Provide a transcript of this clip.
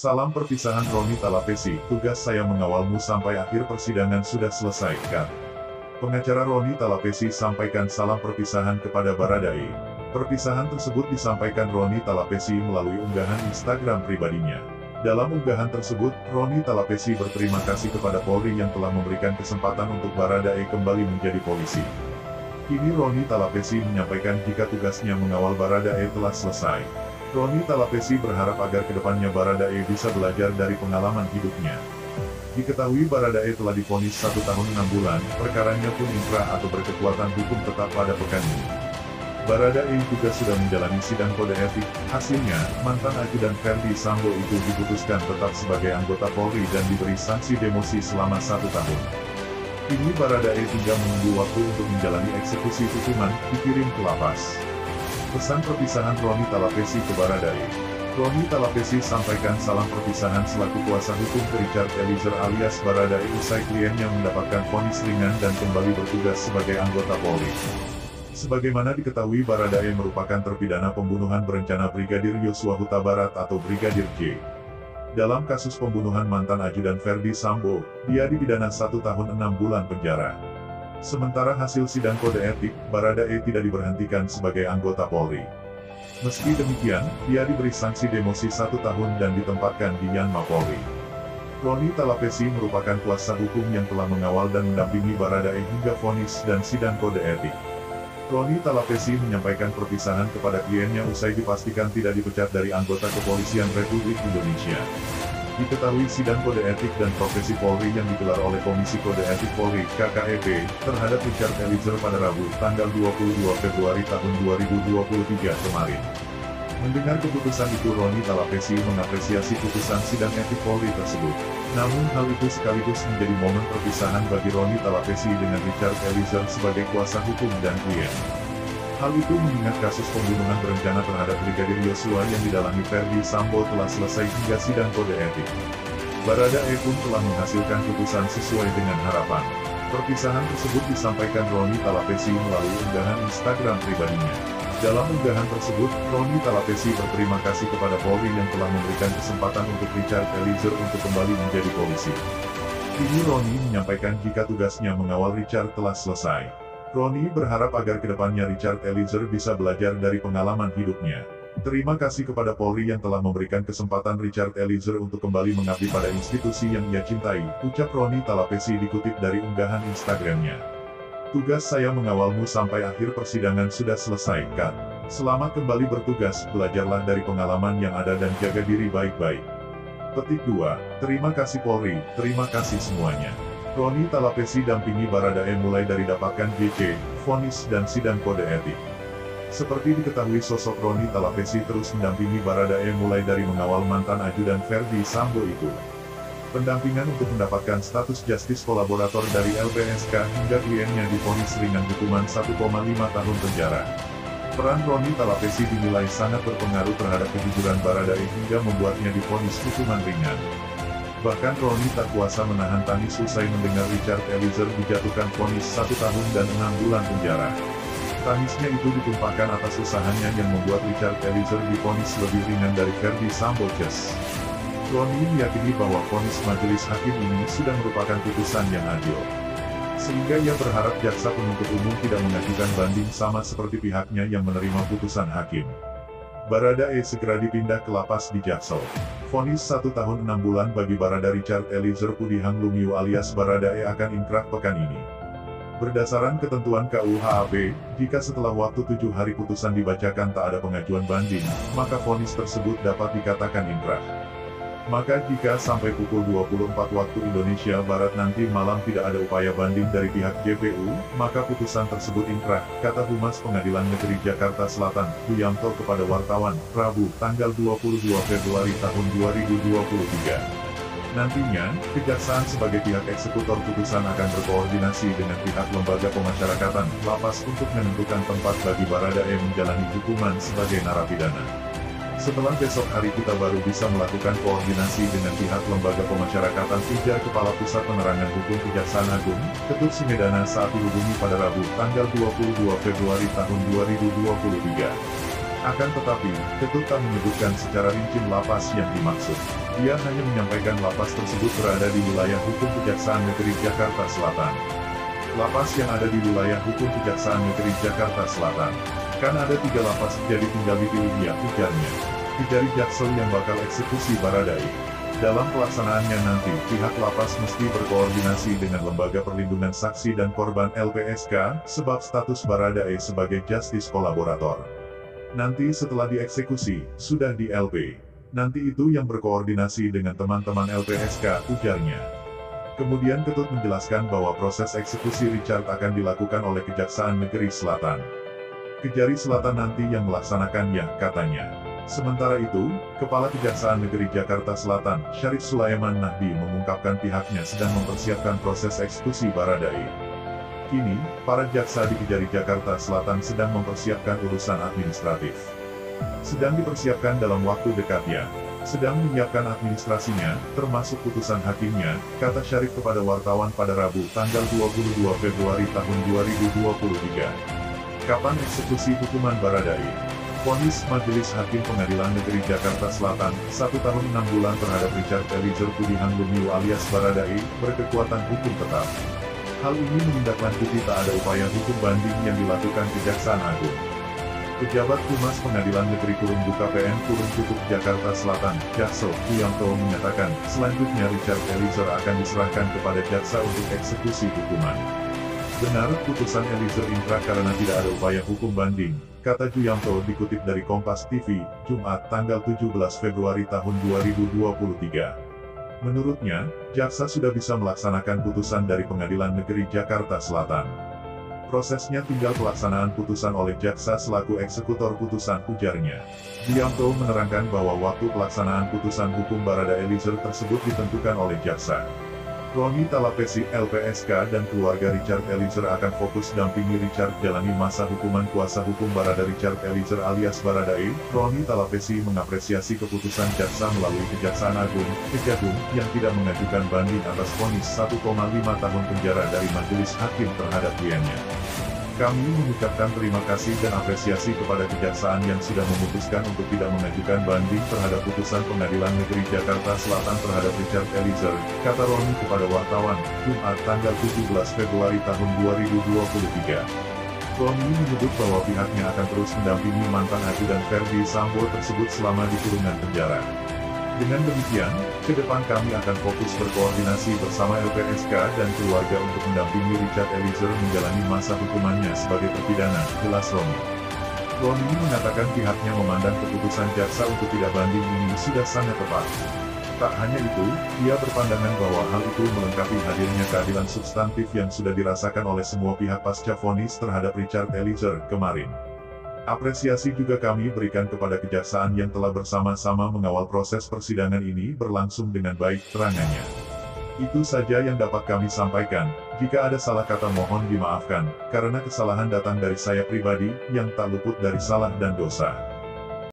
Salam perpisahan Roni Talapesi, tugas saya mengawalmu sampai akhir persidangan sudah selesai, kan? Pengacara Roni Talapesi sampaikan salam perpisahan kepada Baradae. Perpisahan tersebut disampaikan Roni Talapesi melalui unggahan Instagram pribadinya. Dalam unggahan tersebut, Roni Talapesi berterima kasih kepada Polri yang telah memberikan kesempatan untuk Baradae kembali menjadi polisi. Kini Roni Talapesi menyampaikan jika tugasnya mengawal Baradae telah selesai. Roni Talapesi berharap agar kedepannya Baradae bisa belajar dari pengalaman hidupnya. Diketahui Baradae telah divonis 1 tahun 6 bulan, perkaranya pun inkrah atau berkekuatan hukum tetap pada pekan ini. Baradae juga sudah menjalani sidang kode etik. Hasilnya, mantan ajudan Ferdi Sambo itu diputuskan tetap sebagai anggota Polri dan diberi sanksi demosi selama 1 tahun. Kini Baradae tinggal menunggu waktu untuk menjalani eksekusi hukuman, dikirim ke lapas. Pesan perpisahan Roni Talapesi ke Baradae. Roni Talapesi sampaikan salam perpisahan selaku kuasa hukum ke Richard Eliezer alias Baradae usai kliennya mendapatkan vonis ringan dan kembali bertugas sebagai anggota Polri. Sebagaimana diketahui Baradae merupakan terpidana pembunuhan berencana Brigadir Yosua Huta Barat atau Brigadir J. Dalam kasus pembunuhan mantan ajudan Ferdi Sambo, dia dipidana 1 tahun 6 bulan penjara. Sementara hasil sidang kode etik, Baradae tidak diberhentikan sebagai anggota Polri. Meski demikian, dia diberi sanksi demosi 1 tahun dan ditempatkan di Yanma Polri. Roni Talapesi merupakan kuasa hukum yang telah mengawal dan mendampingi Baradae hingga vonis dan sidang kode etik. Roni Talapesi menyampaikan perpisahan kepada kliennya usai dipastikan tidak dipecat dari anggota Kepolisian Republik Indonesia. Diketahui sidang kode etik dan profesi Polri yang digelar oleh Komisi Kode Etik Polri (KKEP) terhadap Richard Eliezer pada Rabu, tanggal 22 Februari tahun 2023 kemarin. Mendengar keputusan itu, Roni Talapesi mengapresiasi putusan sidang etik Polri tersebut. Namun hal itu sekaligus menjadi momen perpisahan bagi Roni Talapesi dengan Richard Eliezer sebagai kuasa hukum dan klien. Hal itu mengingat kasus pembunuhan berencana terhadap Brigadir Yosua yang didalami Ferdi Sambo telah selesai hingga sidang kode etik. Baradae pun telah menghasilkan putusan sesuai dengan harapan. Perpisahan tersebut disampaikan Roni Talapesi melalui unggahan Instagram pribadinya. Dalam unggahan tersebut, Roni Talapesi berterima kasih kepada Polri yang telah memberikan kesempatan untuk Richard Eliezer untuk kembali menjadi polisi. Kini Roni menyampaikan jika tugasnya mengawal Richard telah selesai. Roni berharap agar kedepannya Richard Eliezer bisa belajar dari pengalaman hidupnya. Terima kasih kepada Polri yang telah memberikan kesempatan Richard Eliezer untuk kembali mengabdi pada institusi yang ia cintai, ucap Roni Talapesi dikutip dari unggahan Instagramnya. Tugas saya mengawalmu sampai akhir persidangan sudah selesai, kan? Selamat kembali bertugas, belajarlah dari pengalaman yang ada dan jaga diri baik-baik. Petik 2, terima kasih Polri, terima kasih semuanya. Roni Talapesi dampingi Baradae mulai dari dapatkan GC, vonis dan sidang kode etik. Seperti diketahui sosok Roni Talapesi terus mendampingi Baradae mulai dari mengawal mantan ajudan Ferdi Sambo itu. Pendampingan untuk mendapatkan status justice kolaborator dari LPSK hingga kliennya divonis ringan hukuman 1,5 tahun penjara. Peran Roni Talapesi dinilai sangat berpengaruh terhadap kejujuran Baradae hingga membuatnya divonis hukuman ringan. Bahkan Roni tak kuasa menahan tangis usai mendengar Richard Eliezer dijatuhkan vonis 1 tahun dan 6 bulan penjara. Tangisnya itu ditumpahkan atas usahanya yang membuat Richard Eliezer divonis lebih ringan dari Ferdi Sambo. Roni meyakini bahwa vonis majelis hakim ini sudah merupakan putusan yang adil. Sehingga ia berharap jaksa penuntut umum tidak mengajukan banding sama seperti pihaknya yang menerima putusan hakim. Baradae segera dipindah ke lapas di Jaksel. Vonis 1 tahun 6 bulan bagi Barada Richard Eliezer Pudihang Lumiu alias Baradae akan inkrah pekan ini. Berdasarkan ketentuan KUHP, jika setelah waktu 7 hari putusan dibacakan tak ada pengajuan banding, maka vonis tersebut dapat dikatakan inkrah. Maka jika sampai pukul 24 waktu Indonesia Barat nanti malam tidak ada upaya banding dari pihak JPU, maka putusan tersebut inkrah, kata Humas Pengadilan Negeri Jakarta Selatan, Duyanto kepada wartawan, Rabu, tanggal 22 Februari tahun 2023. Nantinya, Kejaksaan sebagai pihak eksekutor putusan akan berkoordinasi dengan pihak lembaga pemasyarakatan, lapas untuk menentukan tempat bagi Baradae menjalani hukuman sebagai narapidana. Setelah besok hari kita baru bisa melakukan koordinasi dengan pihak lembaga pemasyarakatan, ujar Kepala Pusat Penerangan Hukum Kejaksaan Agung, Ketut Sumedana saat dihubungi pada Rabu, tanggal 22 Februari tahun 2023. Akan tetapi, Ketut tak menyebutkan secara rinci lapas yang dimaksud. Ia hanya menyampaikan lapas tersebut berada di wilayah hukum Kejaksaan Negeri Jakarta Selatan. Lapas yang ada di wilayah hukum Kejaksaan Negeri Jakarta Selatan. Kan ada 3 lapas, jadi tinggal dipilih ya, ujarnya. Dijari Jaksel yang bakal eksekusi Baradae. Dalam pelaksanaannya nanti, pihak lapas mesti berkoordinasi dengan Lembaga Perlindungan Saksi dan Korban LPSK, sebab status Baradae sebagai justice kolaborator. Nanti setelah dieksekusi, sudah di LP. Nanti itu yang berkoordinasi dengan teman-teman LPSK, ujarnya. Kemudian Ketut menjelaskan bahwa proses eksekusi Richard akan dilakukan oleh Kejaksaan Negeri Selatan. Kejari Selatan nanti yang melaksanakannya, katanya. Sementara itu, Kepala Kejaksaan Negeri Jakarta Selatan, Syarif Sulaiman Nahdi mengungkapkan pihaknya sedang mempersiapkan proses eksekusi Baradae. Kini, para jaksa di Kejari Jakarta Selatan sedang mempersiapkan urusan administratif. Sedang dipersiapkan dalam waktu dekat ya. Sedang menyiapkan administrasinya, termasuk putusan hakimnya, kata Syarif kepada wartawan pada Rabu tanggal 22 Februari tahun 2023. Kapan eksekusi hukuman Baradae? Vonis Majelis Hakim Pengadilan Negeri Jakarta Selatan, 1 tahun 6 bulan terhadap Richard Eliezer Pudiang Lumiu alias Baradae, berkekuatan hukum tetap. Hal ini menindaklanjuti tak ada upaya hukum banding yang dilakukan Kejaksaan Agung. Pejabat Humas Pengadilan Negeri KPN Jakarta Selatan, Jaksel, Yuyanto menyatakan, selanjutnya Richard Eliezer akan diserahkan kepada jaksa untuk eksekusi hukuman. Benar, putusan Eliezer inkrah karena tidak ada upaya hukum banding, kata Yuyanto dikutip dari Kompas TV, Jumat tanggal 17 Februari tahun 2023. Menurutnya, jaksa sudah bisa melaksanakan putusan dari Pengadilan Negeri Jakarta Selatan. Prosesnya tinggal pelaksanaan putusan oleh jaksa selaku eksekutor putusan, ujarnya. Yuyanto menerangkan bahwa waktu pelaksanaan putusan hukum Baradae Eliezer tersebut ditentukan oleh jaksa. Roni Talapesi, LPSK dan keluarga Richard Eliezer akan fokus dampingi Richard jalani masa hukuman kuasa hukum Barada Richard Eliezer alias Baradae. Roni Talapesi mengapresiasi keputusan jaksa melalui Kejaksaan Agung, Kejagung, yang tidak mengajukan banding atas vonis 1,5 tahun penjara dari Majelis Hakim terhadap kliennya. Kami mengucapkan terima kasih dan apresiasi kepada Kejaksaan yang sudah memutuskan untuk tidak mengajukan banding terhadap putusan Pengadilan Negeri Jakarta Selatan terhadap Richard Eliezer, kata Roni kepada wartawan, Jumat tanggal 17 Februari tahun 2023. Roni menyebut bahwa pihaknya akan terus mendampingi mantan ajudan Verdi Sambo tersebut selama di kurungan penjara. Dengan demikian, ke depan kami akan fokus berkoordinasi bersama LPSK dan keluarga untuk mendampingi Richard Eliezer menjalani masa hukumannya sebagai terpidana, jelas Roni. Roni mengatakan pihaknya memandang keputusan jaksa untuk tidak banding ini sudah sangat tepat. Tak hanya itu, ia berpandangan bahwa hal itu melengkapi hadirnya keadilan substantif yang sudah dirasakan oleh semua pihak pasca vonis terhadap Richard Eliezer kemarin. Apresiasi juga kami berikan kepada Kejaksaan yang telah bersama-sama mengawal proses persidangan ini berlangsung dengan baik, terangannya. Itu saja yang dapat kami sampaikan. Jika ada salah kata mohon dimaafkan, karena kesalahan datang dari saya pribadi, yang tak luput dari salah dan dosa.